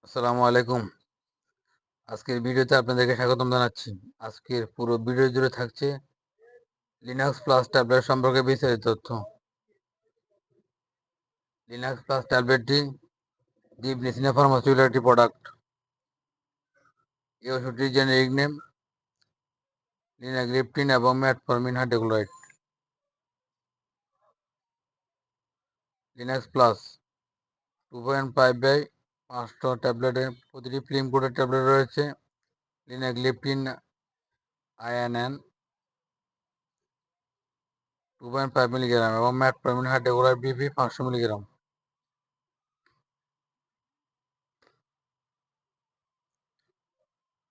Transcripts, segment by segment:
আসসালামু আলাইকুম। আজকের ভিডিওতে আপনাদেরকে স্বাগতম জানাচ্ছি। আজকের পুরো ভিডিও জুড়ে থাকছে লিনাক্স প্লাস ট্যাবলেট সম্পর্কে বিস্তারিত তথ্য। লিনাক্স প্লাস ট্যাবলেটটি ডিপ নিসিনা ফার্মাসিউটিক্যাল একটি প্রোডাক্ট। এই ওষুধটির জেনেরিক নেম লিনাগ্রিপ্টিন এবং metformin hydrochloride. Linux plus 2.5 by 500 ট্যাবলেটের প্রতিটি ফিল্ম কোটের ট্যাবলেট রয়েছে লিনাগ্রিপ্টিন আইএনএন 2.5 মিলিগ্রাম এবং ম্যাটফর্মিন হাইড্রোক্লোরাইড বিপি 500 মিলিগ্রাম।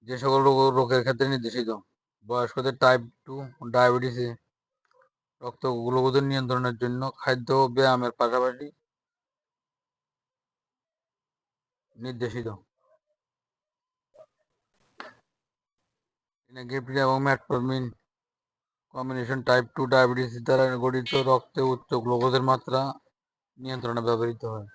যে সকল রোগের ক্ষেত্রে নির্দেশিত: বয়স্কদের টাইপ 2 ডায়াবেটিসে রক্ত গ্লুকোজের নিয়ন্ত্রণের জন্য খাদ্য ও ব্যায়ামের পাশাপাশি নির্দেশিত। লিনাগ্রিপ্টিন এবং ম্যাটফর্মিন কম্বিনেশন টাইপ 2 ডায়াবেটিস দ্বারা গঠিত রক্তে উচ্চ গ্লুকোজের মাত্রা নিয়ন্ত্রণে ব্যবহৃত হয়।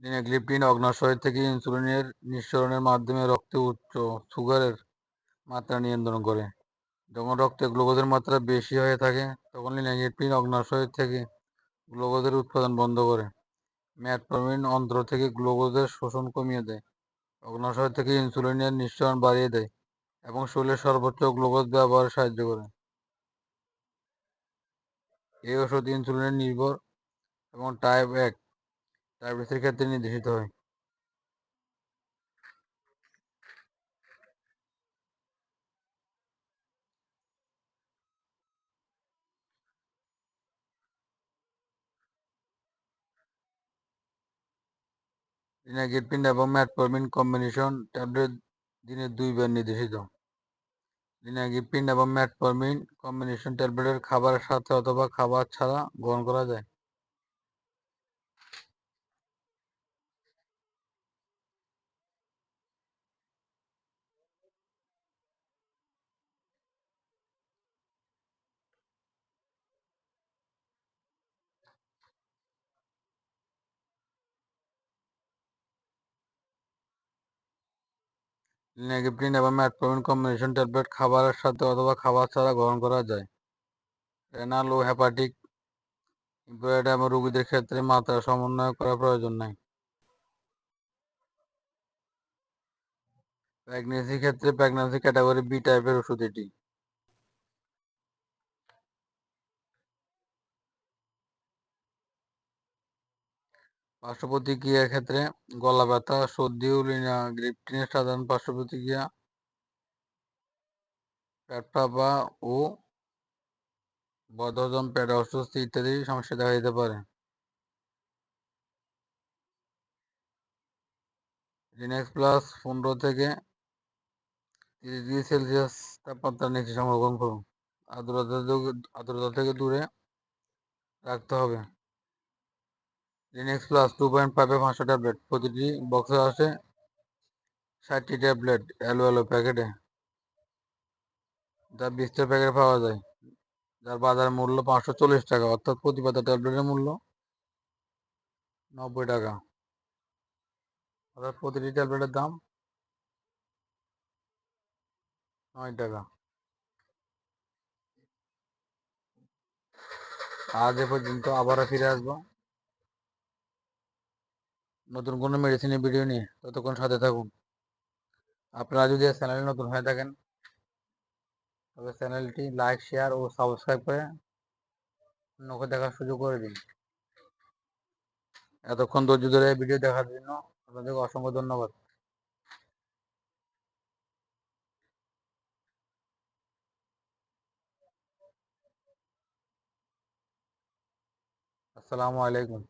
লিনাগ্রিপ্টিন অগ্ন্যাশয় থেকে ইনসুলিনের নিঃসরণের মাধ্যমে রক্তে উচ্চ সুগারের মাত্রা নিয়ন্ত্রণ করে। যখন রক্তে গ্লুকোজের মাত্রা বেশি হয়ে থাকে তখন লিনাগ্রিপ্টিন অগ্ন্যাশয় থেকে গ্লুকোজের উৎপাদন বন্ধ করে। ম্যাটফর্মিন অন্ত্র থেকে গ্লুকোজের শোষণ কমিয়ে দেয়, অগ্ন্যাশয় থেকে ইনসুলিনের নিঃসরণ বাড়িয়ে দেয় এবং শরীরের সর্বোচ্চ গ্লুকোজ ব্যবহারে সাহায্য করে। এই ওষুধ ইনসুলিন নির্ভর এবং টাইপ 1 ডায়াবেটিসের ক্ষেত্রে নির্দেশিত হয়। লিনাগ্রিপ্টিন এবং ম্যাটফর্মিন কম্বিনেশন ট্যাবলেট দিনে 2 বার নির্দেশিত। লিনাগ্রিপ্টিন এবং ম্যাটফর্মিন কম্বিনেশন ট্যাবলেটের খাবারের সাথে অথবা খাবার ছাড়া গ্রহণ করা যায়। লিনাগ্রিপ্টিন এবং ম্যাটফর্মিন কম্বিনেশন ট্যাবলেট খাবারের সাথে অথবা খাবার ছাড়া গ্রহণ করা যায়। রেনাল ও হেপাটিক ইম্পেরিয়ডাম রোগীদের ক্ষেত্রে মাত্রা সমন্বয় করার প্রয়োজন নেই। প্রেগন্যান্সির ক্ষেত্রে প্রেগন্যান্সি ক্যাটাগরি বি টাইপের ওষুধ এটি। পার্শ্ব প্রতিক্রিয়ার ক্ষেত্রে গলা ব্যথা, সর্দি ও লিনাগ্রিপ্টিনের সাধারণ পার্শ্ব প্রতিক্রিয়া পেট ফাঁপা ও বদহজম, পেট অস্বস্তি ইত্যাদি সমস্যা দেখা দিতে পারে। লিনাক্স প্লাস 15 থেকে 30 ডিগ্রি সেলসিয়াস তাপমাত্রার নিচে সংরক্ষণ করুন। আর্দ্রতা থেকে দূরে রাখতে হবে। লিনাক্স প্লাস 2.5 এ 500 ট্যাবলেট, প্রতিটি বক্সে আসে 60টি ট্যাবলেট এলো প্যাকেটে, যা 20টা প্যাকেট পাওয়া যায়, যার বাজার মূল্য 540 টাকা, অর্থাৎ প্রতি পাতা ট্যাবলেটের মূল্য 90 টাকা, অর্থাৎ প্রতিটি ট্যাবলেটের দাম 9 টাকা। আজ এ পর্যন্ত, আবারও ফিরে আসবো নতুন কোনো মেডিসিনের ভিডিও নিয়ে। ততক্ষণ সাথে থাকুন। আপনারা যদি চ্যানেলে নতুন হয়ে থাকেন তবে চ্যানেলটি লাইক, শেয়ার ও সাবস্ক্রাইব করে অন্যকে দেখার সুযোগ করে দিন। এতক্ষণ ধৈর্য ধরে ভিডিও দেখার জন্য আপনাদেরকে অসংখ্য ধন্যবাদ। আসসালামু আলাইকুম।